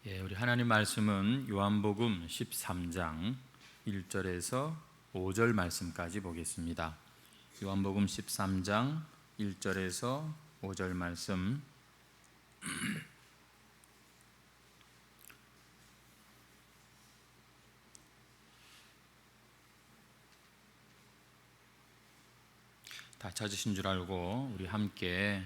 우리 하나님 말씀은 요한복음 13장 1절에서 5절 말씀까지 보겠습니다. 요한복음 13장 1절에서 5절 말씀. 다 찾으신 줄 알고 우리 함께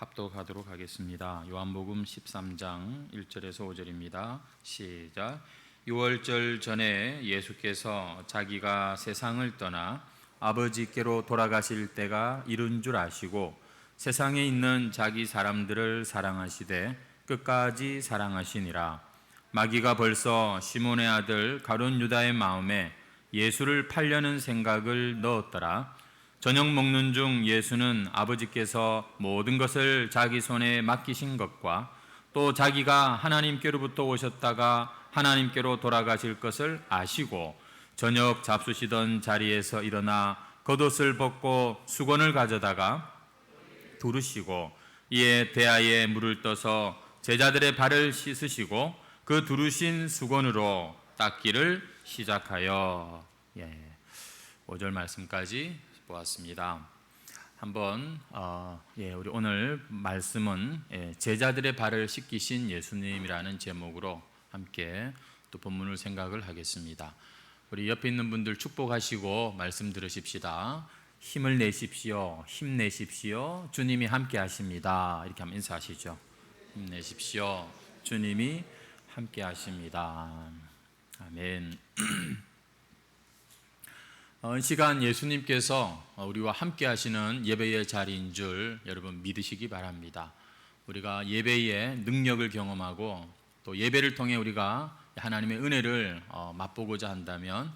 합독하도록 하겠습니다. 요한복음 13장 1절에서 5절입니다. 시작. 유월절 전에 예수께서 자기가 세상을 떠나 아버지께로 돌아가실 때가 이른 줄 아시고 세상에 있는 자기 사람들을 사랑하시되 끝까지 사랑하시니라. 마귀가 벌써 시몬의 아들 가룟 유다의 마음에 예수를 팔려는 생각을 넣었더라. 저녁 먹는 중 예수는 아버지께서 모든 것을 자기 손에 맡기신 것과 또 자기가 하나님께로부터 오셨다가 하나님께로 돌아가실 것을 아시고 저녁 잡수시던 자리에서 일어나 겉옷을 벗고 수건을 가져다가 두르시고 이에 대야에 물을 떠서 제자들의 발을 씻으시고 그 두르신 수건으로 닦기를 시작하여 5절 말씀까지 보았습니다. 한번 우리 오늘 말씀은 제자들의 발을 씻기신 예수님이라는 제목으로 함께 또 본문을 생각을 하겠습니다. 우리 옆에 있는 분들 축복하시고 말씀 들으십시다. 힘을 내십시오. 힘내십시오. 주님이 함께 하십니다. 이렇게 한번 인사하시죠. 힘내십시오. 주님이 함께 하십니다. 아멘. 이 시간 예수님께서 우리와 함께 하시는 예배의 자리인 줄 여러분 믿으시기 바랍니다. 우리가 예배의 능력을 경험하고 또 예배를 통해 우리가 하나님의 은혜를 맛보고자 한다면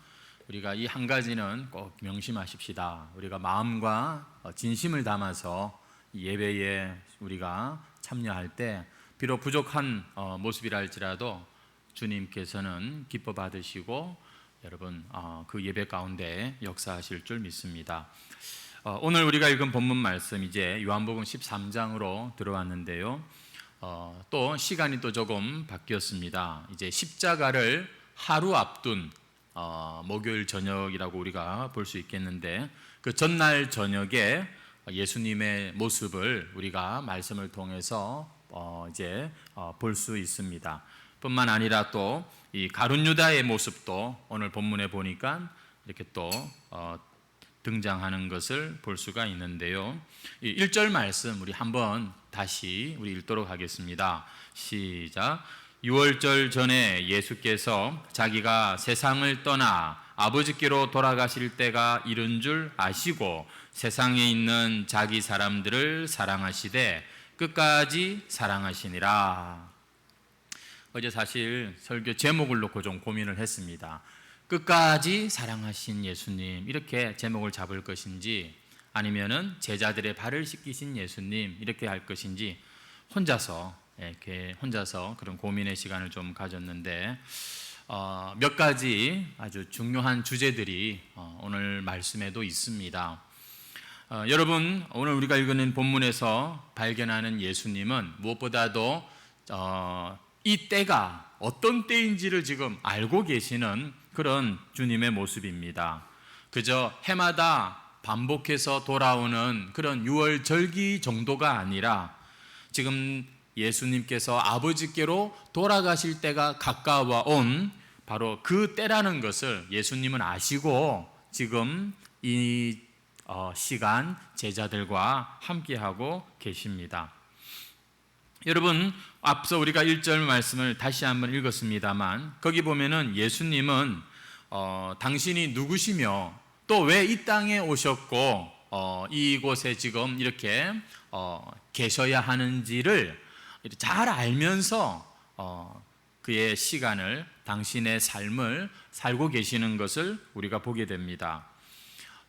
우리가 이 한 가지는 꼭 명심하십시다. 우리가 마음과 진심을 담아서 예배에 우리가 참여할 때 비록 부족한 모습이라 할지라도 주님께서는 기뻐 받으시고 여러분 그 예배 가운데 역사하실 줄 믿습니다. 오늘 우리가 읽은 본문 말씀 이제 요한복음 13장으로 들어왔는데요. 또 시간이 또 조금 바뀌었습니다. 이제 십자가를 하루 앞둔 목요일 저녁이라고 우리가 볼 수 있겠는데 그 전날 저녁에 예수님의 모습을 우리가 말씀을 통해서 이제 볼 수 있습니다. 뿐만 아니라 또 이 가룟 유다의 모습도 오늘 본문에 보니까 이렇게 또 등장하는 것을 볼 수가 있는데요. 이 1절 말씀 우리 한번 다시 우리 읽도록 하겠습니다. 시작. 유월절 전에 예수께서 자기가 세상을 떠나 아버지께로 돌아가실 때가 이른 줄 아시고 세상에 있는 자기 사람들을 사랑하시되 끝까지 사랑하시니라. 어제 사실 설교 제목을 놓고 좀 고민을 했습니다. 끝까지 사랑하신 예수님 이렇게 제목을 잡을 것인지 아니면은 제자들의 발을 씻기신 예수님 이렇게 할 것인지 혼자서 그런 고민의 시간을 좀 가졌는데 몇 가지 아주 중요한 주제들이 오늘 말씀에도 있습니다. 여러분 오늘 우리가 읽는 본문에서 발견하는 예수님은 무엇보다도 이 때가 어떤 때인지를 지금 알고 계시는 그런 주님의 모습입니다. 그저 해마다 반복해서 돌아오는 그런 유월절기 정도가 아니라 지금 예수님께서 아버지께로 돌아가실 때가 가까워 온 바로 그 때라는 것을 예수님은 아시고 지금 이 시간 제자들과 함께하고 계십니다. 여러분 앞서 우리가 1절 말씀을 다시 한번 읽었습니다만 거기 보면은 예수님은 당신이 누구시며 또 왜 이 땅에 오셨고 이곳에 지금 이렇게 계셔야 하는지를 잘 알면서 그의 시간을 당신의 삶을 살고 계시는 것을 우리가 보게 됩니다.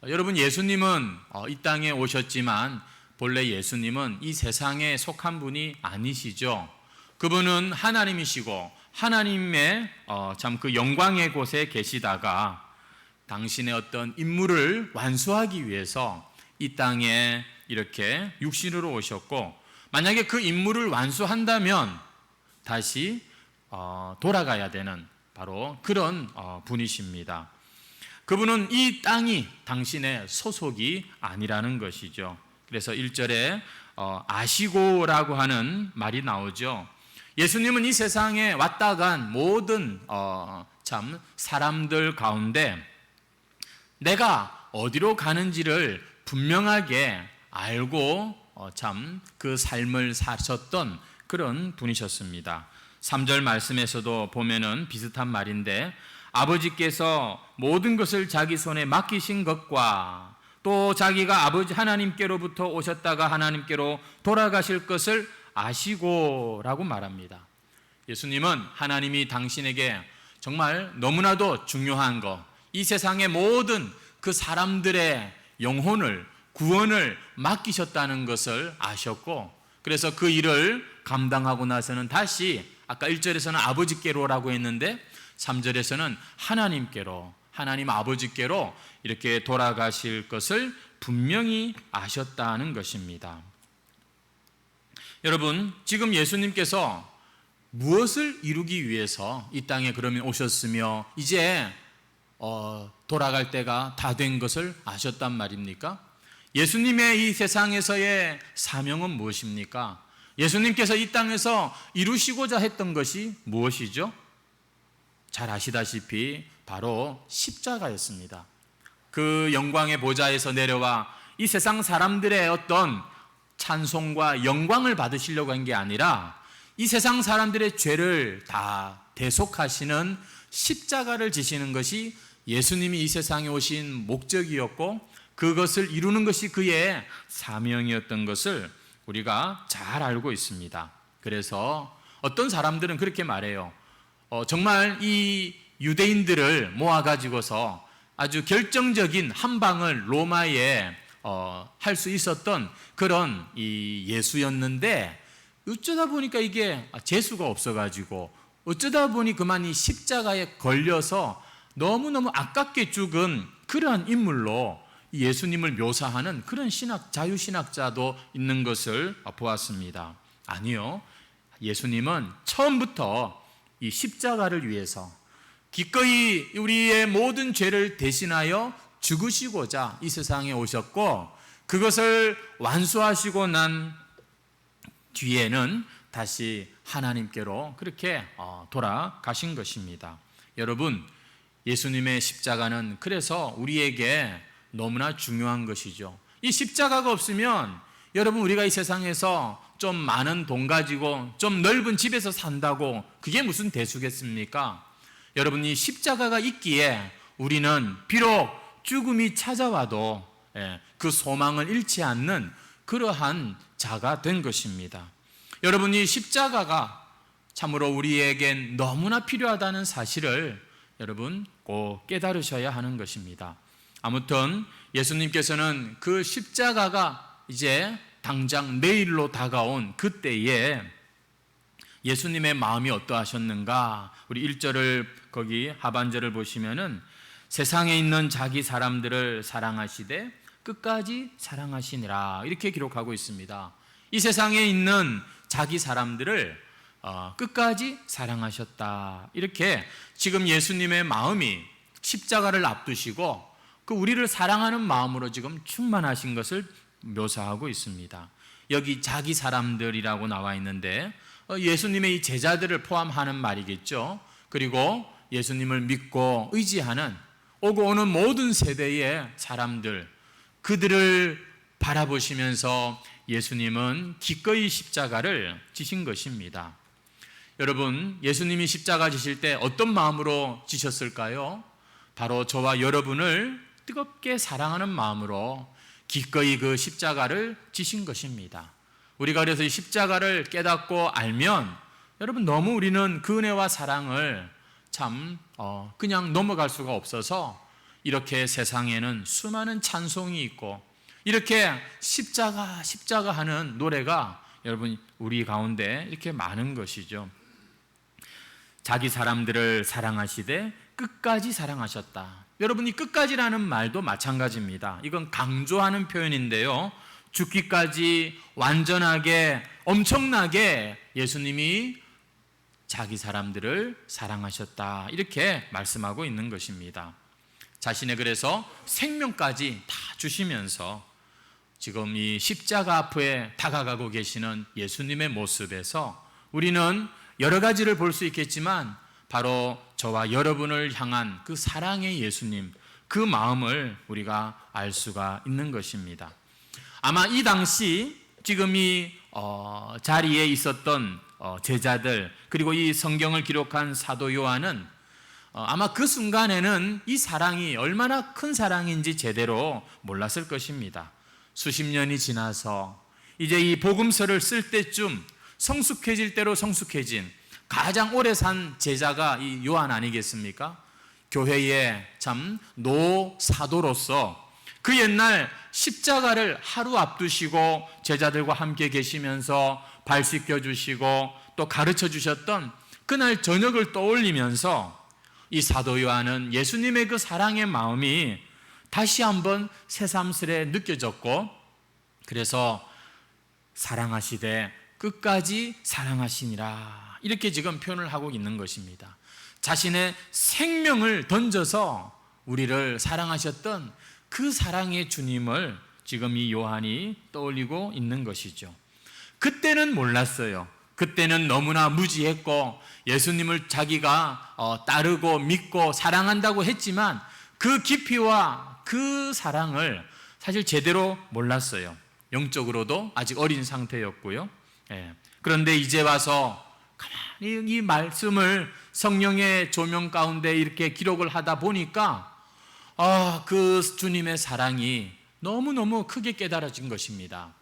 여러분 예수님은 이 땅에 오셨지만 본래 예수님은 이 세상에 속한 분이 아니시죠. 그분은 하나님이시고 하나님의 참 그 영광의 곳에 계시다가 당신의 어떤 임무를 완수하기 위해서 이 땅에 이렇게 육신으로 오셨고 만약에 그 임무를 완수한다면 다시 돌아가야 되는 바로 그런 분이십니다. 그분은 이 땅이 당신의 소속이 아니라는 것이죠. 그래서 1절에 아시고라고 하는 말이 나오죠. 예수님은 이 세상에 왔다 간 모든 참 사람들 가운데 내가 어디로 가는지를 분명하게 알고 참 그 삶을 사셨던 그런 분이셨습니다. 3절 말씀에서도 보면은 비슷한 말인데 아버지께서 모든 것을 자기 손에 맡기신 것과 또 자기가 아버지 하나님께로부터 오셨다가 하나님께로 돌아가실 것을 아시고라고 말합니다. 예수님은 하나님이 당신에게 정말 너무나도 중요한 것, 이 세상의 모든 그 사람들의 영혼을 구원을 맡기셨다는 것을 아셨고, 그래서 그 일을 감당하고 나서는 다시 아까 1절에서는 아버지께로라고 했는데 3절에서는 하나님께로, 하나님 아버지께로 이렇게 돌아가실 것을 분명히 아셨다는 것입니다. 여러분, 지금 예수님께서 무엇을 이루기 위해서 이 땅에 그러면 오셨으며 이제 돌아갈 때가 다 된 것을 아셨단 말입니까? 예수님의 이 세상에서의 사명은 무엇입니까? 예수님께서 이 땅에서 이루시고자 했던 것이 무엇이죠? 잘 아시다시피 바로 십자가였습니다. 그 영광의 보좌에서 내려와 이 세상 사람들의 어떤 찬송과 영광을 받으시려고 한 게 아니라 이 세상 사람들의 죄를 다 대속하시는 십자가를 지시는 것이 예수님이 이 세상에 오신 목적이었고 그것을 이루는 것이 그의 사명이었던 것을 우리가 잘 알고 있습니다. 그래서 어떤 사람들은 그렇게 말해요. 정말 이 유대인들을 모아가지고서 아주 결정적인 한 방을 로마에 할 수 있었던 그런 이 예수였는데 어쩌다 보니까 이게 재수가 없어가지고 어쩌다 보니 그만 이 십자가에 걸려서 너무너무 아깝게 죽은 그러한 인물로 예수님을 묘사하는 그런 자유신학자도 있는 것을 보았습니다. 아니요. 예수님은 처음부터 이 십자가를 위해서 기꺼이 우리의 모든 죄를 대신하여 죽으시고자 이 세상에 오셨고 그것을 완수하시고 난 뒤에는 다시 하나님께로 그렇게 돌아가신 것입니다. 여러분, 예수님의 십자가는 그래서 우리에게 너무나 중요한 것이죠. 이 십자가가 없으면 여러분 우리가 이 세상에서 좀 많은 돈 가지고 좀 넓은 집에서 산다고 그게 무슨 대수겠습니까? 여러분 이 십자가가 있기에 우리는 비록 죽음이 찾아와도 그 소망을 잃지 않는 그러한 자가 된 것입니다. 여러분 이 십자가가 참으로 우리에겐 너무나 필요하다는 사실을 여러분 꼭 깨달으셔야 하는 것입니다. 아무튼 예수님께서는 그 십자가가 이제 당장 내일로 다가온 그때에 예수님의 마음이 어떠하셨는가? 우리 1절을 거기 하반절을 보시면은 세상에 있는 자기 사람들을 사랑하시되 끝까지 사랑하시니라 이렇게 기록하고 있습니다. 이 세상에 있는 자기 사람들을 끝까지 사랑하셨다. 이렇게 지금 예수님의 마음이 십자가를 앞두시고 그 우리를 사랑하는 마음으로 지금 충만하신 것을 묘사하고 있습니다. 여기 자기 사람들이라고 나와 있는데 예수님의 이 제자들을 포함하는 말이겠죠. 그리고 예수님을 믿고 의지하는 오고 오는 모든 세대의 사람들, 그들을 바라보시면서 예수님은 기꺼이 십자가를 지신 것입니다. 여러분, 예수님이 십자가 지실 때 어떤 마음으로 지셨을까요? 바로 저와 여러분을 뜨겁게 사랑하는 마음으로 기꺼이 그 십자가를 지신 것입니다. 우리가 그래서 이 십자가를 깨닫고 알면 여러분 너무 우리는 그 은혜와 사랑을 참 그냥 넘어갈 수가 없어서 이렇게 세상에는 수많은 찬송이 있고 이렇게 십자가 하는 노래가 여러분 우리 가운데 이렇게 많은 것이죠. 자기 사람들을 사랑하시되 끝까지 사랑하셨다. 여러분 이 끝까지라는 말도 마찬가지입니다. 이건 강조하는 표현인데요. 죽기까지 완전하게 엄청나게 예수님이 자기 사람들을 사랑하셨다, 이렇게 말씀하고 있는 것입니다. 자신의 그래서 생명까지 다 주시면서 지금 이 십자가 앞에 다가가고 계시는 예수님의 모습에서 우리는 여러 가지를 볼 수 있겠지만 바로 저와 여러분을 향한 그 사랑의 예수님, 그 마음을 우리가 알 수가 있는 것입니다. 아마 이 당시 지금 이 자리에 있었던 제자들, 그리고 이 성경을 기록한 사도 요한은 아마 그 순간에는 이 사랑이 얼마나 큰 사랑인지 제대로 몰랐을 것입니다. 수십 년이 지나서 이제 이 복음서를 쓸 때쯤 성숙해질 대로 성숙해진 가장 오래 산 제자가 이 요한 아니겠습니까? 교회의 참 노사도로서 그 옛날 십자가를 하루 앞두시고 제자들과 함께 계시면서 발 씻겨주시고 또 가르쳐 주셨던 그날 저녁을 떠올리면서 이 사도 요한은 예수님의 그 사랑의 마음이 다시 한번 새삼스레 느껴졌고, 그래서 사랑하시되 끝까지 사랑하시니라, 이렇게 지금 표현을 하고 있는 것입니다. 자신의 생명을 던져서 우리를 사랑하셨던 그 사랑의 주님을 지금 이 요한이 떠올리고 있는 것이죠. 그때는 몰랐어요. 그때는 너무나 무지했고 예수님을 자기가 따르고 믿고 사랑한다고 했지만 그 깊이와 그 사랑을 사실 제대로 몰랐어요. 영적으로도 아직 어린 상태였고요. 그런데 이제 와서 가만히 이 말씀을 성령의 조명 가운데 이렇게 기록을 하다 보니까 그 주님의 사랑이 너무너무 크게 깨달아진 것입니다.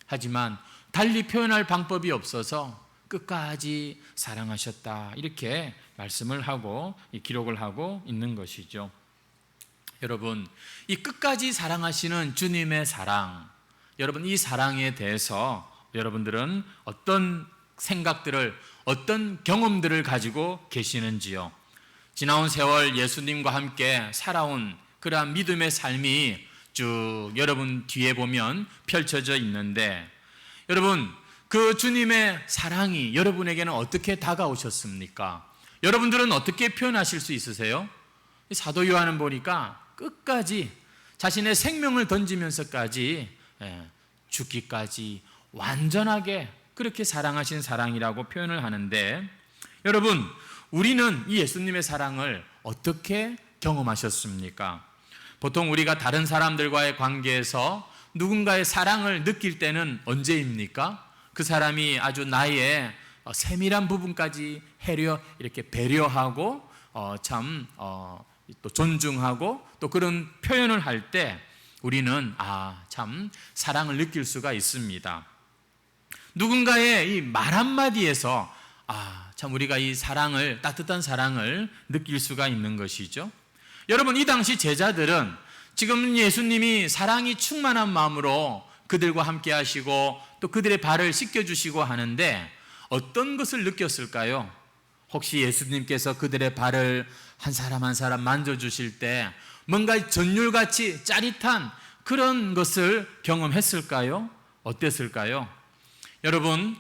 하지만 달리 표현할 방법이 없어서 끝까지 사랑하셨다, 이렇게 말씀을 하고 기록을 하고 있는 것이죠. 여러분, 이 끝까지 사랑하시는 주님의 사랑, 여러분 이 사랑에 대해서 여러분들은 어떤 생각들을, 어떤 경험들을 가지고 계시는지요? 지나온 세월 예수님과 함께 살아온 그러한 믿음의 삶이 쭉 여러분 뒤에 보면 펼쳐져 있는데, 여러분 그 주님의 사랑이 여러분에게는 어떻게 다가오셨습니까? 여러분들은 어떻게 표현하실 수 있으세요? 사도 요한은 보니까 끝까지 자신의 생명을 던지면서까지 죽기까지 완전하게 그렇게 사랑하신 사랑이라고 표현을 하는데, 여러분 우리는 이 예수님의 사랑을 어떻게 경험하셨습니까? 보통 우리가 다른 사람들과의 관계에서 누군가의 사랑을 느낄 때는 언제입니까? 그 사람이 아주 나의 세밀한 부분까지 이렇게 배려하고 또 존중하고 또 그런 표현을 할 때 우리는 참 사랑을 느낄 수가 있습니다. 누군가의 이 말 한마디에서 참 우리가 이 사랑을, 따뜻한 사랑을 느낄 수가 있는 것이죠. 여러분 이 당시 제자들은 지금 예수님이 사랑이 충만한 마음으로 그들과 함께 하시고 또 그들의 발을 씻겨주시고 하는데 어떤 것을 느꼈을까요? 혹시 예수님께서 그들의 발을 한 사람 한 사람 만져주실 때 뭔가 전율같이 짜릿한 그런 것을 경험했을까요? 어땠을까요? 여러분,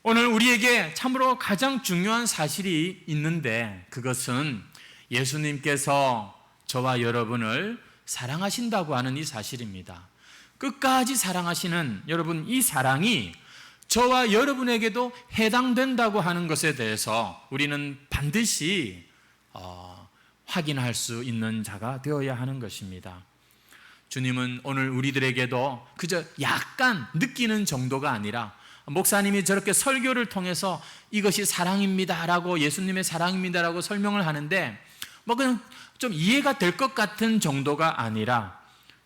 오늘 우리에게 참으로 가장 중요한 사실이 있는데 그것은 예수님께서 저와 여러분을 사랑하신다고 하는 이 사실입니다. 끝까지 사랑하시는 여러분, 이 사랑이 저와 여러분에게도 해당된다고 하는 것에 대해서 우리는 반드시 확인할 수 있는 자가 되어야 하는 것입니다. 주님은 오늘 우리들에게도 그저 약간 느끼는 정도가 아니라, 목사님이 저렇게 설교를 통해서 이것이 사랑입니다라고, 예수님의 사랑입니다라고 설명을 하는데 그냥 좀 이해가 될 것 같은 정도가 아니라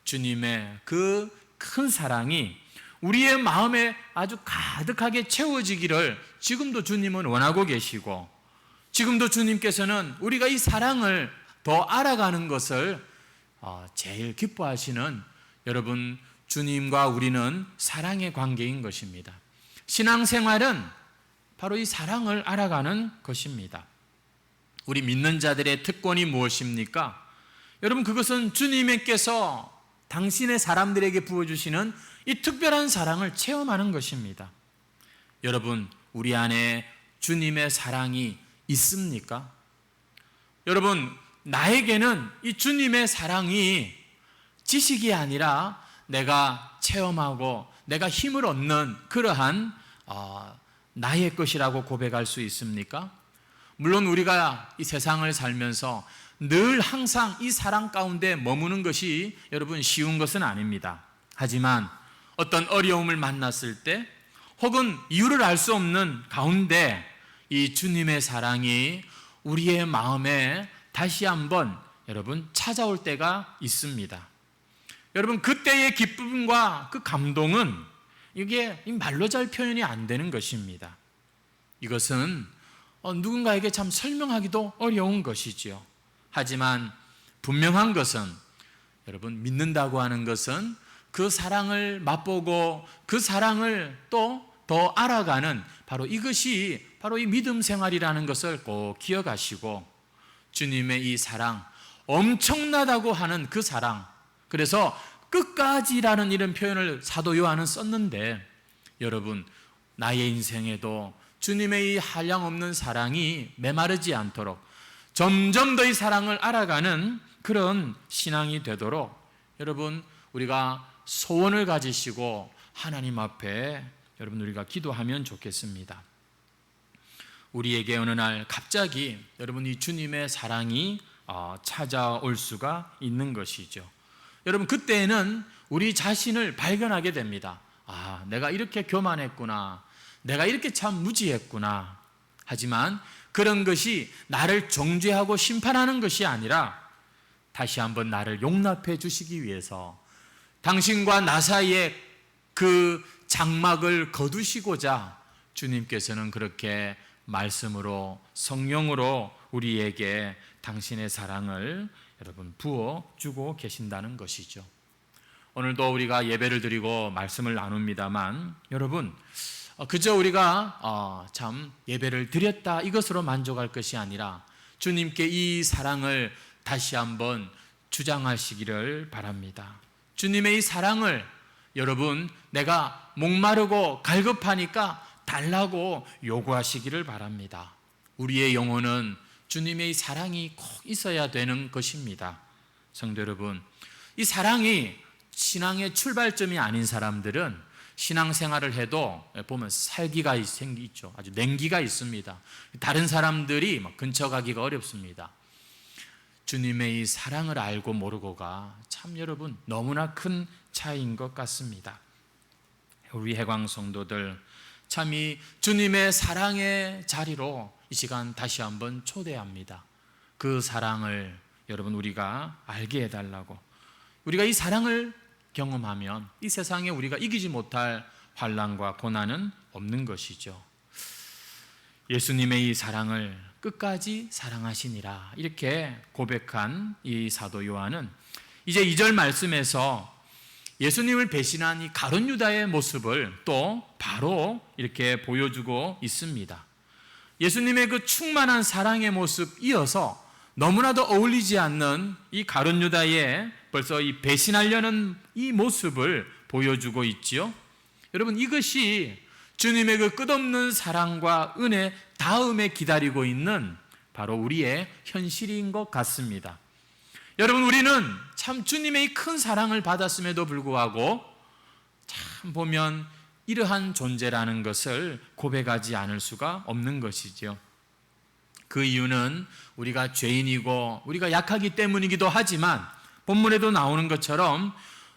주님의 그 큰 사랑이 우리의 마음에 아주 가득하게 채워지기를 지금도 주님은 원하고 계시고, 지금도 주님께서는 우리가 이 사랑을 더 알아가는 것을 제일 기뻐하시는, 여러분 주님과 우리는 사랑의 관계인 것입니다. 신앙생활은 바로 이 사랑을 알아가는 것입니다. 우리 믿는 자들의 특권이 무엇입니까? 여러분 그것은 주님께서 당신의 사람들에게 부어주시는 이 특별한 사랑을 체험하는 것입니다. 여러분 우리 안에 주님의 사랑이 있습니까? 여러분, 나에게는 이 주님의 사랑이 지식이 아니라 내가 체험하고 내가 힘을 얻는 그러한 나의 것이라고 고백할 수 있습니까? 물론 우리가 이 세상을 살면서 늘 항상 이 사랑 가운데 머무는 것이 여러분 쉬운 것은 아닙니다. 하지만 어떤 어려움을 만났을 때 혹은 이유를 알 수 없는 가운데 이 주님의 사랑이 우리의 마음에 다시 한번 여러분 찾아올 때가 있습니다. 여러분, 그때의 기쁨과 그 감동은 이게 말로 잘 표현이 안 되는 것입니다. 이것은 누군가에게 참 설명하기도 어려운 것이지요. 하지만 분명한 것은 여러분, 믿는다고 하는 것은 그 사랑을 맛보고 그 사랑을 또 더 알아가는 바로 이것이 바로 이 믿음 생활이라는 것을 꼭 기억하시고, 주님의 이 사랑, 엄청나다고 하는 그 사랑, 그래서 끝까지라는 이런 표현을 사도 요한은 썼는데, 여러분, 나의 인생에도 주님의 이 한량없는 사랑이 메마르지 않도록 점점 더 이 사랑을 알아가는 그런 신앙이 되도록 여러분, 우리가 소원을 가지시고 하나님 앞에 여러분 우리가 기도하면 좋겠습니다. 우리에게 어느 날 갑자기 여러분 이 주님의 사랑이 찾아올 수가 있는 것이죠. 여러분, 그때는 우리 자신을 발견하게 됩니다. 내가 이렇게 교만했구나, 내가 이렇게 참 무지했구나. 하지만 그런 것이 나를 정죄하고 심판하는 것이 아니라 다시 한번 나를 용납해 주시기 위해서 당신과 나 사이에 그 장막을 거두시고자 주님께서는 그렇게 말씀으로 성령으로 우리에게 당신의 사랑을 여러분 부어주고 계신다는 것이죠. 오늘도 우리가 예배를 드리고 말씀을 나눕니다만 여러분, 그저 우리가 참 예배를 드렸다 이것으로 만족할 것이 아니라 주님께 이 사랑을 다시 한번 주장하시기를 바랍니다. 주님의 이 사랑을 여러분, 내가 목마르고 갈급하니까 달라고 요구하시기를 바랍니다. 우리의 영혼은 주님의 이 사랑이 꼭 있어야 되는 것입니다. 성도 여러분, 이 사랑이 신앙의 출발점이 아닌 사람들은 신앙생활을 해도 보면 살기가 생기죠. 아주 냉기가 있습니다. 다른 사람들이 근처 가기가 어렵습니다. 주님의 이 사랑을 알고 모르고가 참 여러분 너무나 큰 차이인 것 같습니다. 우리 해광 성도들 참 이 주님의 사랑의 자리로 이 시간 다시 한번 초대합니다. 그 사랑을 여러분 우리가 알게 해달라고, 우리가 이 사랑을 경험하면 이 세상에 우리가 이기지 못할 환난과 고난은 없는 것이죠. 예수님의 이 사랑을 끝까지 사랑하시니라 이렇게 고백한 이 사도 요한은 이제 2절 말씀에서 예수님을 배신한 이 가룟 유다의 모습을 또 바로 이렇게 보여주고 있습니다. 예수님의 그 충만한 사랑의 모습 이어서 너무나도 어울리지 않는 이 가룟 유다의 벌써 이 배신하려는 이 모습을 보여주고 있지요. 여러분, 이것이 주님의 그 끝없는 사랑과 은혜 다음에 기다리고 있는 바로 우리의 현실인 것 같습니다. 여러분, 우리는 참 주님의 이 큰 사랑을 받았음에도 불구하고 참 보면 이러한 존재라는 것을 고백하지 않을 수가 없는 것이죠. 그 이유는 우리가 죄인이고 우리가 약하기 때문이기도 하지만 본문에도 나오는 것처럼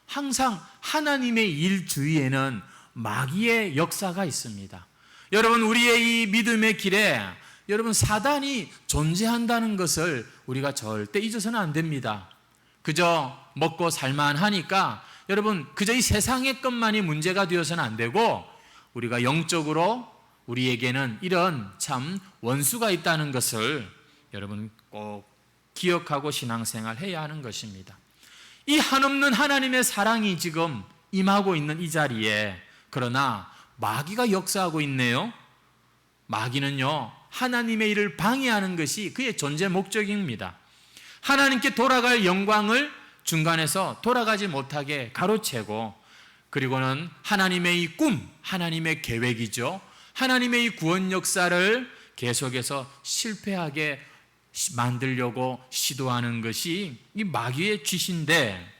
항상 하나님의 일 주위에는 마귀의 역사가 있습니다. 여러분, 우리의 이 믿음의 길에 여러분 사단이 존재한다는 것을 우리가 절대 잊어서는 안 됩니다. 그저 먹고 살만하니까 여러분 그저 이 세상의 것만이 문제가 되어서는 안 되고, 우리가 영적으로 우리에게는 이런 참 원수가 있다는 것을 여러분 꼭 기억하고 신앙생활 해야 하는 것입니다. 이 한없는 하나님의 사랑이 지금 임하고 있는 이 자리에 그러나 마귀가 역사하고 있네요. 마귀는요, 하나님의 일을 방해하는 것이 그의 존재 목적입니다. 하나님께 돌아갈 영광을 중간에서 돌아가지 못하게 가로채고, 그리고는 하나님의 이 꿈, 하나님의 계획이죠, 하나님의 이 구원 역사를 계속해서 실패하게 만들려고 시도하는 것이 이 마귀의 짓인데,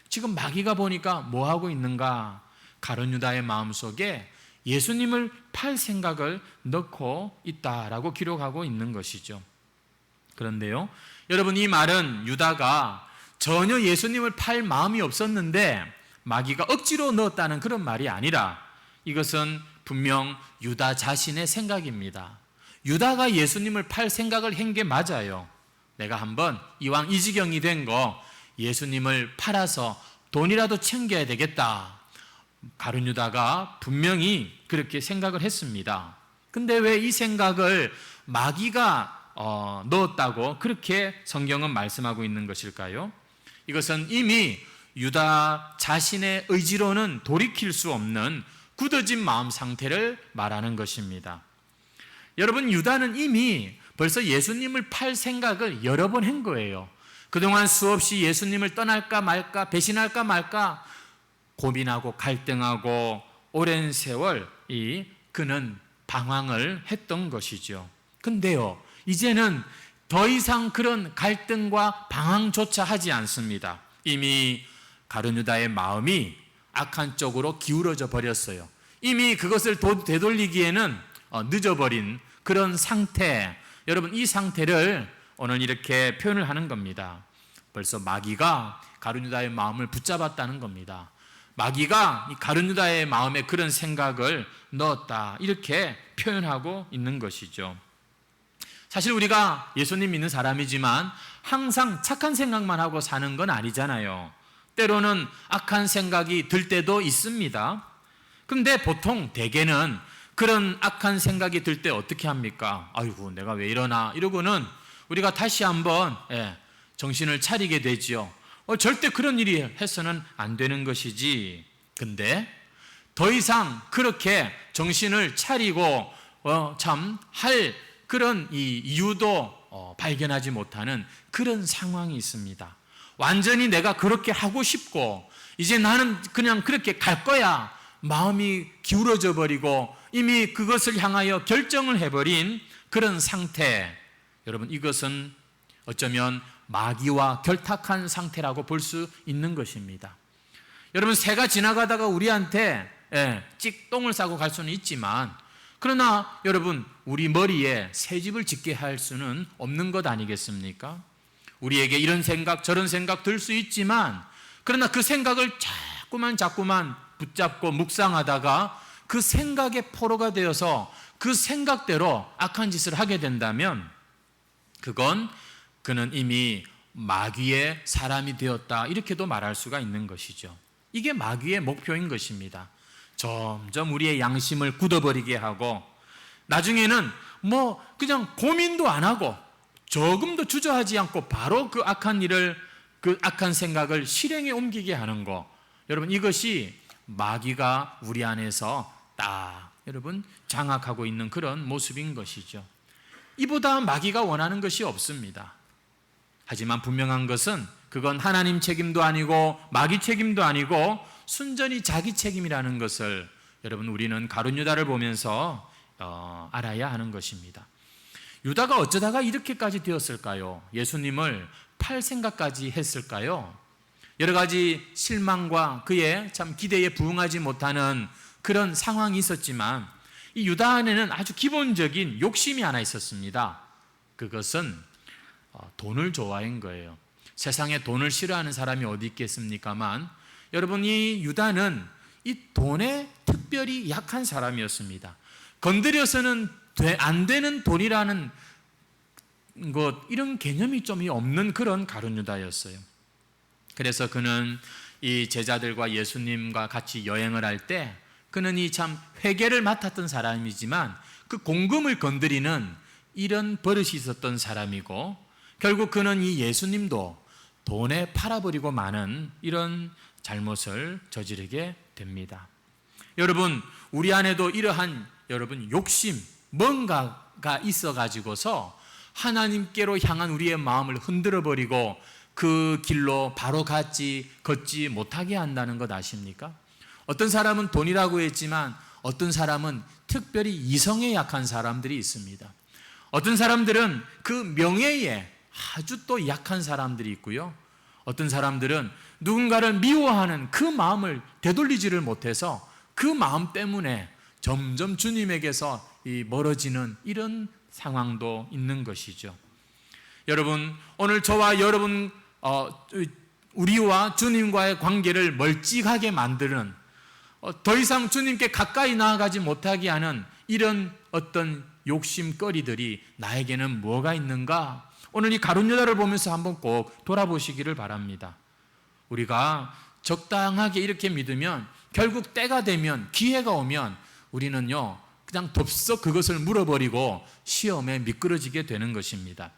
지금 마귀가 보니까 뭐 하고 있는가? 가룟 유다의 마음속에 예수님을 팔 생각을 넣고 있다라고 기록하고 있는 것이죠. 그런데요, 여러분, 이 말은 유다가 전혀 예수님을 팔 마음이 없었는데 마귀가 억지로 넣었다는 그런 말이 아니라, 이것은 분명 유다 자신의 생각입니다. 유다가 예수님을 팔 생각을 한 게 맞아요. 내가 한번 이왕 이 지경이 된 거 예수님을 팔아서 돈이라도 챙겨야 되겠다. 가룟 유다가 분명히 그렇게 생각을 했습니다. 근데 왜 이 생각을 마귀가 넣었다고 그렇게 성경은 말씀하고 있는 것일까요? 이것은 이미 유다 자신의 의지로는 돌이킬 수 없는 굳어진 마음 상태를 말하는 것입니다. 여러분, 유다는 이미 벌써 예수님을 팔 생각을 여러 번 한 거예요. 그동안 수없이 예수님을 떠날까 말까, 배신할까 말까 고민하고 갈등하고 오랜 세월 그는 방황을 했던 것이죠. 근데요, 이제는 더 이상 그런 갈등과 방황조차 하지 않습니다. 이미 가룟 유다의 마음이 악한 쪽으로 기울어져 버렸어요. 이미 그것을 되돌리기에는 늦어버린 그런 상태, 여러분, 이 상태를 오늘 이렇게 표현을 하는 겁니다. 벌써 마귀가 가룟 유다의 마음을 붙잡았다는 겁니다. 마귀가 이 가룟 유다의 마음에 그런 생각을 넣었다, 이렇게 표현하고 있는 것이죠. 사실 우리가 예수님 믿는 사람이지만 항상 착한 생각만 하고 사는 건 아니잖아요. 때로는 악한 생각이 들 때도 있습니다. 근데 보통 대개는 그런 악한 생각이 들 때 어떻게 합니까? 아이고, 내가 왜 이러나, 이러고는 우리가 다시 한번 정신을 차리게 되지요. 절대 그런 일이 해서는 안 되는 것이지. 근데 더 이상 그렇게 정신을 차리고 참 할 그런 이유도 발견하지 못하는 그런 상황이 있습니다. 완전히 내가 그렇게 하고 싶고 이제 나는 그냥 그렇게 갈 거야, 마음이 기울어져 버리고 이미 그것을 향하여 결정을 해버린 그런 상태, 여러분, 이것은 어쩌면 마귀와 결탁한 상태라고 볼 수 있는 것입니다. 여러분, 새가 지나가다가 우리한테 똥을 싸고 갈 수는 있지만, 그러나 여러분, 우리 머리에 새집을 짓게 할 수는 없는 것 아니겠습니까? 우리에게 이런 생각 저런 생각 들 수 있지만, 그러나 그 생각을 자꾸만 붙잡고 묵상하다가 그 생각의 포로가 되어서 그 생각대로 악한 짓을 하게 된다면 그는 이미 마귀의 사람이 되었다, 이렇게도 말할 수가 있는 것이죠. 이게 마귀의 목표인 것입니다. 점점 우리의 양심을 굳어버리게 하고 나중에는 그냥 고민도 안 하고 조금도 주저하지 않고 바로 그 악한 생각을 실행에 옮기게 하는 거, 여러분, 이것이 마귀가 우리 안에서 여러분 장악하고 있는 그런 모습인 것이죠. 이보다 마귀가 원하는 것이 없습니다. 하지만 분명한 것은 그건 하나님 책임도 아니고 마귀 책임도 아니고 순전히 자기 책임이라는 것을 여러분, 우리는 가룟 유다를 보면서 알아야 하는 것입니다. 유다가 어쩌다가 이렇게까지 되었을까요? 예수님을 팔 생각까지 했을까요? 여러 가지 실망과 그의 참 기대에 부응하지 못하는 그런 상황이 있었지만 이 유다 안에는 아주 기본적인 욕심이 하나 있었습니다. 그것은 돈을 좋아한 거예요. 세상에 돈을 싫어하는 사람이 어디 있겠습니까만, 여러분, 이 유다는 이 돈에 특별히 약한 사람이었습니다. 건드려서는 안 되는 돈이라는 것, 이런 개념이 좀 없는 그런 가룟 유다였어요. 그래서 그는 이 제자들과 예수님과 같이 여행을 할 때 그는 이 참 회계를 맡았던 사람이지만 그 공금을 건드리는 이런 버릇이 있었던 사람이고, 결국 그는 이 예수님도 돈에 팔아버리고 마는 이런 잘못을 저지르게 됩니다. 여러분, 우리 안에도 이러한 욕심, 뭔가가 있어가지고서 하나님께로 향한 우리의 마음을 흔들어버리고 그 길로 바로 걷지 못하게 한다는 것 아십니까? 어떤 사람은 돈이라고 했지만 어떤 사람은 특별히 이성에 약한 사람들이 있습니다. 어떤 사람들은 그 명예에 아주 또 약한 사람들이 있고요. 어떤 사람들은 누군가를 미워하는 그 마음을 되돌리지를 못해서 그 마음 때문에 점점 주님에게서 멀어지는 이런 상황도 있는 것이죠. 여러분, 오늘 저와 여러분 우리와 주님과의 관계를 멀찍하게 만드는, 더 이상 주님께 가까이 나아가지 못하게 하는 이런 어떤 욕심거리들이 나에게는 뭐가 있는가? 오늘 이 가룟 유다를 보면서 한번 꼭 돌아보시기를 바랍니다. 우리가 적당하게 이렇게 믿으면 결국 때가 되면, 기회가 오면 우리는요 그냥 덥석 그것을 물어버리고 시험에 미끄러지게 되는 것입니다.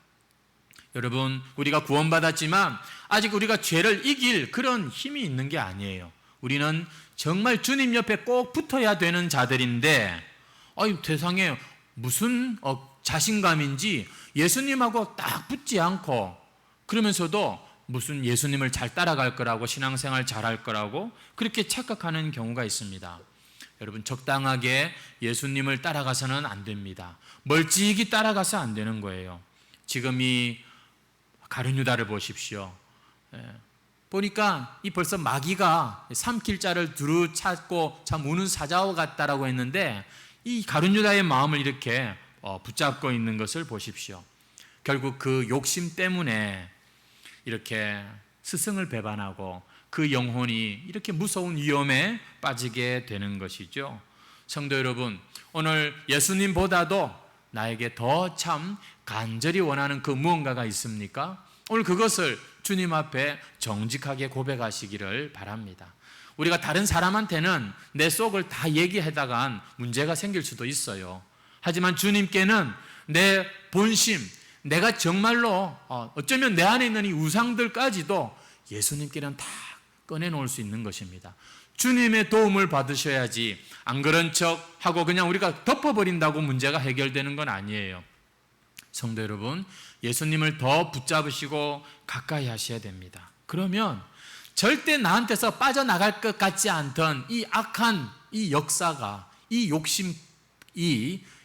여러분, 우리가 구원받았지만 아직 우리가 죄를 이길 그런 힘이 있는 게 아니에요. 우리는 정말 주님 옆에 꼭 붙어야 되는 자들인데, 세상에 무슨 자신감인지 예수님하고 딱 붙지 않고, 그러면서도 무슨 예수님을 잘 따라갈 거라고, 신앙생활 잘할 거라고 그렇게 착각하는 경우가 있습니다. 여러분, 적당하게 예수님을 따라가서는 안 됩니다. 멀찍이 따라가서 안 되는 거예요. 지금 이 가룟 유다를 보십시오. 보니까 이 벌써 마귀가 삼킬 자를 두루 찾고 참 우는 사자와 같다라고 했는데, 이 가룟 유다의 마음을 이렇게 붙잡고 있는 것을 보십시오. 결국 그 욕심 때문에 이렇게 스승을 배반하고 그 영혼이 이렇게 무서운 위험에 빠지게 되는 것이죠. 성도 여러분, 오늘 예수님보다도 나에게 더 참 간절히 원하는 그 무언가가 있습니까? 오늘 그것을 주님 앞에 정직하게 고백하시기를 바랍니다. 우리가 다른 사람한테는 내 속을 다 얘기하다간 문제가 생길 수도 있어요. 하지만 주님께는 내 본심, 내가 정말로 어쩌면 내 안에 있는 이 우상들까지도 예수님께는 다 꺼내놓을 수 있는 것입니다. 주님의 도움을 받으셔야지, 안 그런 척 하고 그냥 우리가 덮어버린다고 문제가 해결되는 건 아니에요. 성도 여러분, 예수님을 더 붙잡으시고 가까이 하셔야 됩니다. 그러면 절대 나한테서 빠져나갈 것 같지 않던 이 악한 이 역사가, 이 욕심이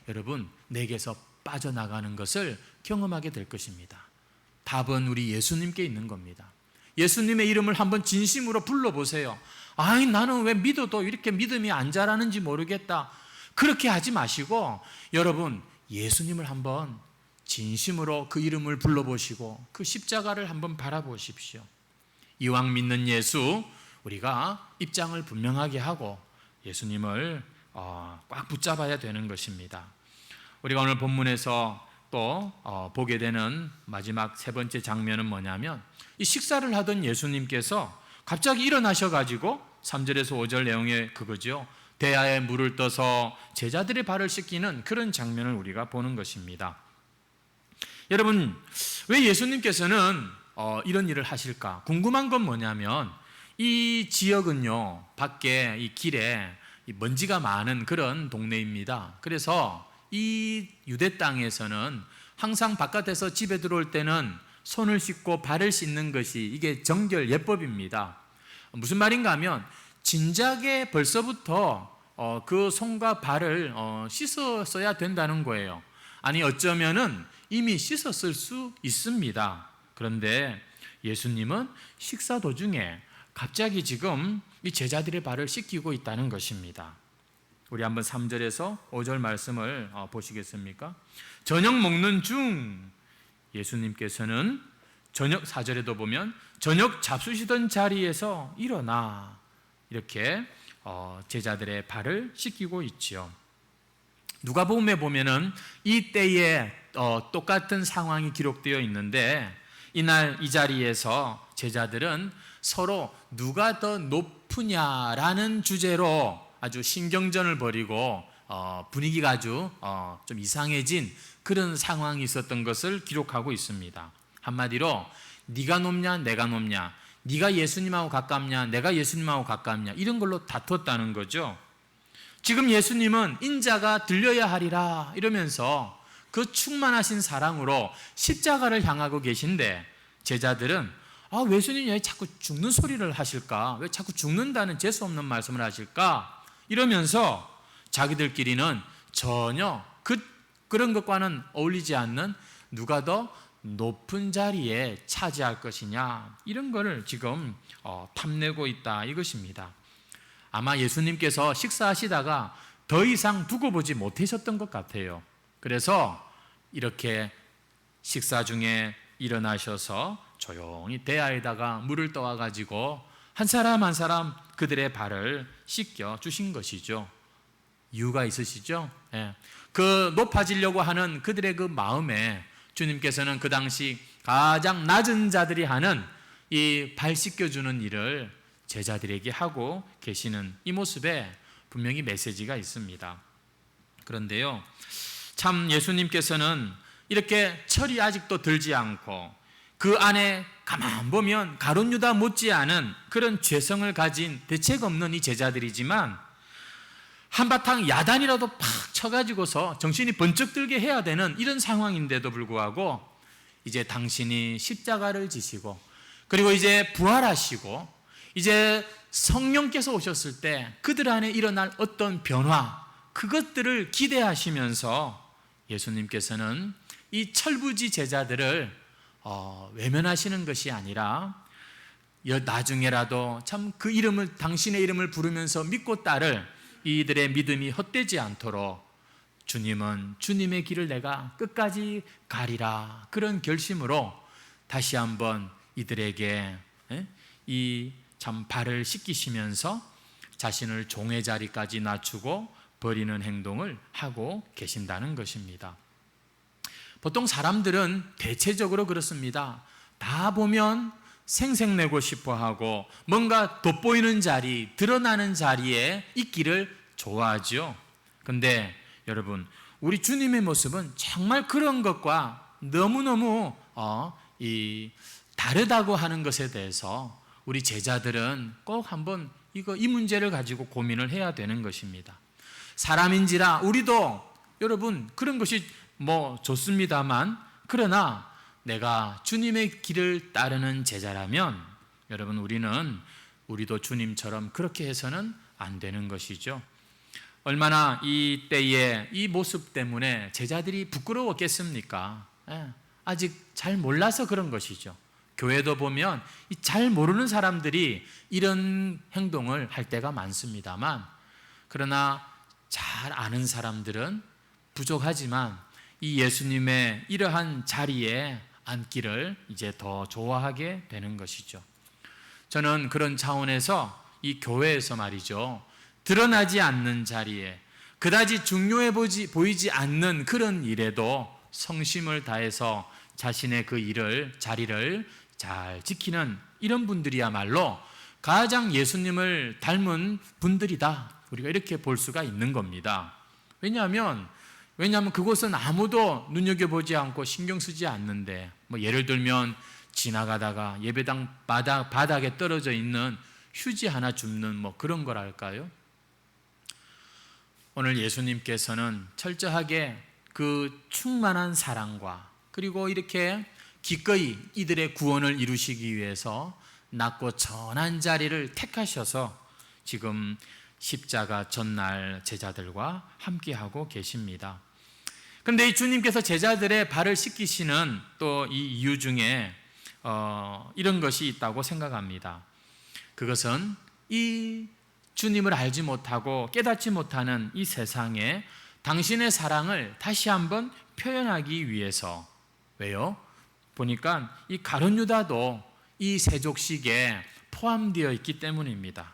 여러분 내게서 빠져나가는 것을 경험하게 될 것입니다. 답은 우리 예수님께 있는 겁니다. 예수님의 이름을 한번 진심으로 불러보세요. 나는 왜 믿어도 이렇게 믿음이 안 자라는지 모르겠다. 그렇게 하지 마시고 여러분 예수님을 한번 진심으로 그 이름을 불러보시고 그 십자가를 한번 바라보십시오. 이왕 믿는 예수, 우리가 입장을 분명하게 하고 예수님을 꽉 붙잡아야 되는 것입니다. 우리가 오늘 본문에서 또 보게 되는 마지막 세 번째 장면은 뭐냐면, 이 식사를 하던 예수님께서 갑자기 일어나셔가지고 3절에서 5절 내용의 그거죠. 대야에 물을 떠서 제자들의 발을 씻기는 그런 장면을 우리가 보는 것입니다. 여러분, 왜 예수님께서는 이런 일을 하실까? 궁금한 건 뭐냐면, 이 지역은요 밖에 이 길에 먼지가 많은 그런 동네입니다. 그래서 이 유대 땅에서는 항상 바깥에서 집에 들어올 때는 손을 씻고 발을 씻는 것이 이게 정결 예법입니다. 무슨 말인가 하면 진작에 벌써부터 그 손과 발을 씻었어야 된다는 거예요. 아니 어쩌면은 이미 씻었을 수 있습니다. 그런데 예수님은 식사 도중에 갑자기 지금 이 제자들의 발을 씻기고 있다는 것입니다. 우리 한번 3절에서 5절 말씀을 보시겠습니까? 저녁 먹는 중 예수님께서는 저녁 4절에도 보면 저녁 잡수시던 자리에서 일어나 이렇게 제자들의 발을 씻기고 있지요. 누가복음에 보면은 이 때에 똑같은 상황이 기록되어 있는데, 이날 이 자리에서 제자들은 서로 누가 더 높으냐라는 주제로 아주 신경전을 벌이고 분위기가 아주 좀 이상해진 그런 상황이 있었던 것을 기록하고 있습니다. 한마디로 네가 높냐 내가 높냐, 네가 예수님하고 가깝냐 내가 예수님하고 가깝냐, 이런 걸로 다퉜다는 거죠. 지금 예수님은 인자가 들려야 하리라 이러면서 그 충만하신 사랑으로 십자가를 향하고 계신데, 제자들은 왜 예수님이 왜 자꾸 죽는 소리를 하실까? 왜 자꾸 죽는다는 재수없는 말씀을 하실까? 이러면서 자기들끼리는 전혀 그런 것과는 어울리지 않는 누가 더 높은 자리에 차지할 것이냐, 이런 거를 지금 탐내고 있다 이것입니다. 아마 예수님께서 식사하시다가 더 이상 두고 보지 못하셨던 것 같아요. 그래서 이렇게 식사 중에 일어나셔서 조용히 대야에다가 물을 떠와가지고 한 사람 한 사람 그들의 발을 씻겨 주신 것이죠. 이유가 있으시죠? 예. 그 높아지려고 하는 그들의 그 마음에 주님께서는 그 당시 가장 낮은 자들이 하는 이 발 씻겨주는 일을 제자들에게 하고 계시는 이 모습에 분명히 메시지가 있습니다. 그런데요, 참 예수님께서는 이렇게 철이 아직도 들지 않고 그 안에 가만 보면 가룟 유다 못지않은 그런 죄성을 가진 대책 없는 이 제자들이지만 한바탕 야단이라도 팍 쳐가지고서 정신이 번쩍 들게 해야 되는 이런 상황인데도 불구하고 이제 당신이 십자가를 지시고 그리고 이제 부활하시고 이제 성령께서 오셨을 때 그들 안에 일어날 어떤 변화, 그것들을 기대하시면서 예수님께서는 이 철부지 제자들을 외면하시는 것이 아니라 나중에라도 참 그 이름을, 당신의 이름을 부르면서 믿고 따를 이들의 믿음이 헛되지 않도록 주님은 주님의 길을 내가 끝까지 가리라, 그런 결심으로 다시 한번 이들에게 이 참 발을 씻기시면서 자신을 종의 자리까지 낮추고 버리는 행동을 하고 계신다는 것입니다. 보통 사람들은 대체적으로 그렇습니다. 다 보면 생색내고 싶어하고 뭔가 돋보이는 자리, 드러나는 자리에 있기를 좋아하죠. 그런데 여러분, 우리 주님의 모습은 정말 그런 것과 너무너무 다르다고 하는 것에 대해서 우리 제자들은 꼭 한번 이 문제를 가지고 고민을 해야 되는 것입니다. 사람인지라 우리도 여러분 그런 것이 좋습니다만, 그러나 내가 주님의 길을 따르는 제자라면 여러분 우리도 주님처럼 그렇게 해서는 안 되는 것이죠. 얼마나 이 때에 이 모습 때문에 제자들이 부끄러웠겠습니까? 아직 잘 몰라서 그런 것이죠. 교회도 보면 잘 모르는 사람들이 이런 행동을 할 때가 많습니다만, 그러나 잘 아는 사람들은 부족하지만 이 예수님의 이러한 자리에 앉기를 이제 더 좋아하게 되는 것이죠. 저는 그런 차원에서 이 교회에서 말이죠, 드러나지 않는 자리에 그다지 중요해 보이지 않는 그런 일에도 성심을 다해서 자신의 그 자리를 잘 지키는 이런 분들이야말로 가장 예수님을 닮은 분들이다, 우리가 이렇게 볼 수가 있는 겁니다. 왜냐하면 그곳은 아무도 눈여겨보지 않고 신경 쓰지 않는데, 예를 들면 지나가다가 예배당 바닥에 떨어져 있는 휴지 하나 줍는 그런 거랄까요? 오늘 예수님께서는 철저하게 그 충만한 사랑과 그리고 이렇게 기꺼이 이들의 구원을 이루시기 위해서 낮고 전한 자리를 택하셔서 지금 십자가 전날 제자들과 함께하고 계십니다. 그런데 이 주님께서 제자들의 발을 씻기시는 또 이 이유 중에 이런 것이 있다고 생각합니다. 그것은 이 주님을 알지 못하고 깨닫지 못하는 이 세상에 당신의 사랑을 다시 한번 표현하기 위해서. 왜요? 보니까 이 가룟 유다도 이 세족식에 포함되어 있기 때문입니다.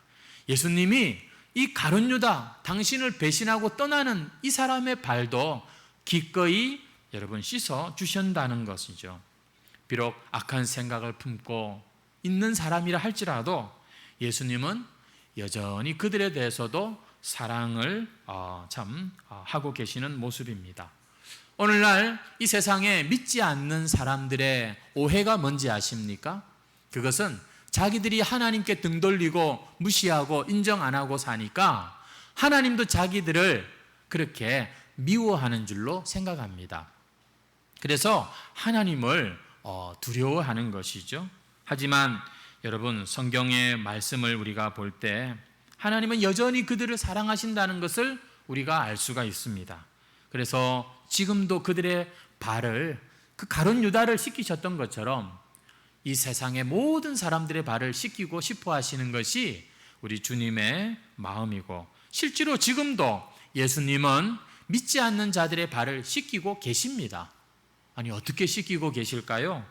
예수님이 이 가룟 유다, 당신을 배신하고 떠나는 이 사람의 발도 기꺼이 여러분 씻어 주신다는 것이죠. 비록 악한 생각을 품고 있는 사람이라 할지라도 예수님은 여전히 그들에 대해서도 사랑을 하고 계시는 모습입니다. 오늘날 이 세상에 믿지 않는 사람들의 오해가 뭔지 아십니까? 그것은 자기들이 하나님께 등 돌리고 무시하고 인정 안 하고 사니까 하나님도 자기들을 그렇게 미워하는 줄로 생각합니다. 그래서 하나님을 두려워하는 것이죠. 하지만 여러분, 성경의 말씀을 우리가 볼 때 하나님은 여전히 그들을 사랑하신다는 것을 우리가 알 수가 있습니다. 그래서 지금도 그들의 발을, 그 가룟 유다를 씻기셨던 것처럼 이 세상의 모든 사람들의 발을 씻기고 싶어 하시는 것이 우리 주님의 마음이고, 실제로 지금도 예수님은 믿지 않는 자들의 발을 씻기고 계십니다. 아니, 어떻게 씻기고 계실까요?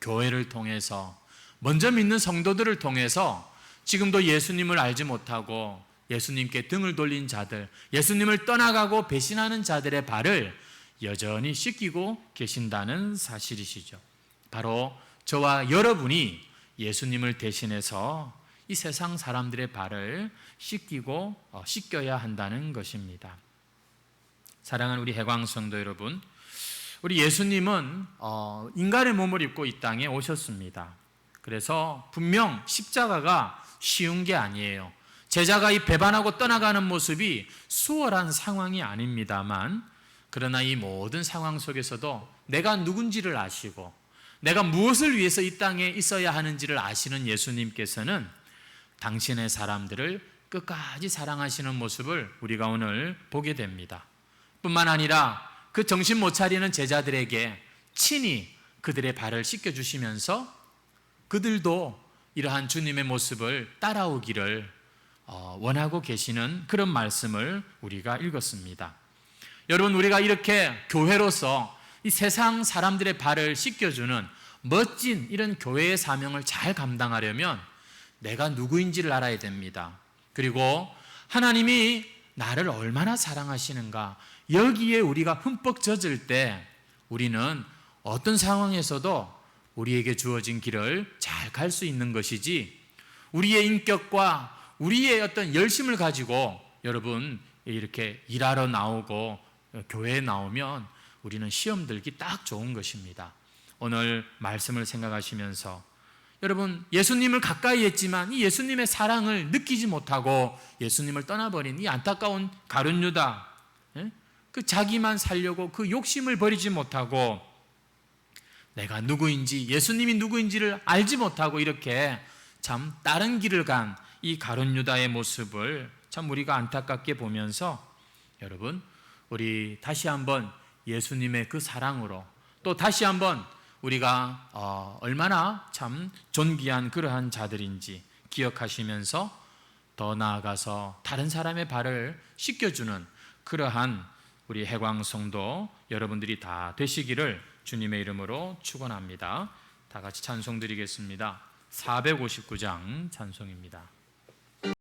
교회를 통해서, 먼저 믿는 성도들을 통해서 지금도 예수님을 알지 못하고 예수님께 등을 돌린 자들, 예수님을 떠나가고 배신하는 자들의 발을 여전히 씻기고 계신다는 사실이시죠. 바로 저와 여러분이 예수님을 대신해서 이 세상 사람들의 발을 씻겨야 한다는 것입니다. 사랑하는 우리 해광성도 여러분, 우리 예수님은 인간의 몸을 입고 이 땅에 오셨습니다. 그래서 분명 십자가가 쉬운 게 아니에요. 제자가 이 배반하고 떠나가는 모습이 수월한 상황이 아닙니다만, 그러나 이 모든 상황 속에서도 내가 누군지를 아시고 내가 무엇을 위해서 이 땅에 있어야 하는지를 아시는 예수님께서는 당신의 사람들을 끝까지 사랑하시는 모습을 우리가 오늘 보게 됩니다. 뿐만 아니라 그 정신 못 차리는 제자들에게 친히 그들의 발을 씻겨주시면서 그들도 이러한 주님의 모습을 따라오기를 원하고 계시는 그런 말씀을 우리가 읽었습니다. 여러분, 우리가 이렇게 교회로서 이 세상 사람들의 발을 씻겨주는 멋진 이런 교회의 사명을 잘 감당하려면 내가 누구인지를 알아야 됩니다. 그리고 하나님이 나를 얼마나 사랑하시는가, 여기에 우리가 흠뻑 젖을 때 우리는 어떤 상황에서도 우리에게 주어진 길을 잘 갈 수 있는 것이지, 우리의 인격과 우리의 어떤 열심을 가지고 여러분 이렇게 일하러 나오고 교회에 나오면 우리는 시험 들기 딱 좋은 것입니다. 오늘 말씀을 생각하시면서 여러분, 예수님을 가까이 했지만 이 예수님의 사랑을 느끼지 못하고 예수님을 떠나버린 이 안타까운 가룟 유다, 그 자기만 살려고 그 욕심을 버리지 못하고 내가 누구인지, 예수님이 누구인지를 알지 못하고 이렇게 참 다른 길을 간 이 가룟 유다의 모습을 참 우리가 안타깝게 보면서, 여러분, 우리 다시 한번 예수님의 그 사랑으로, 또 다시 한번 우리가 얼마나 참 존귀한 그러한 자들인지 기억하시면서 더 나아가서 다른 사람의 발을 씻겨주는 그러한 우리 해광성도 여러분들이 다 되시기를 주님의 이름으로 축원합니다. 다 같이 찬송 드리겠습니다. 459장 찬송입니다.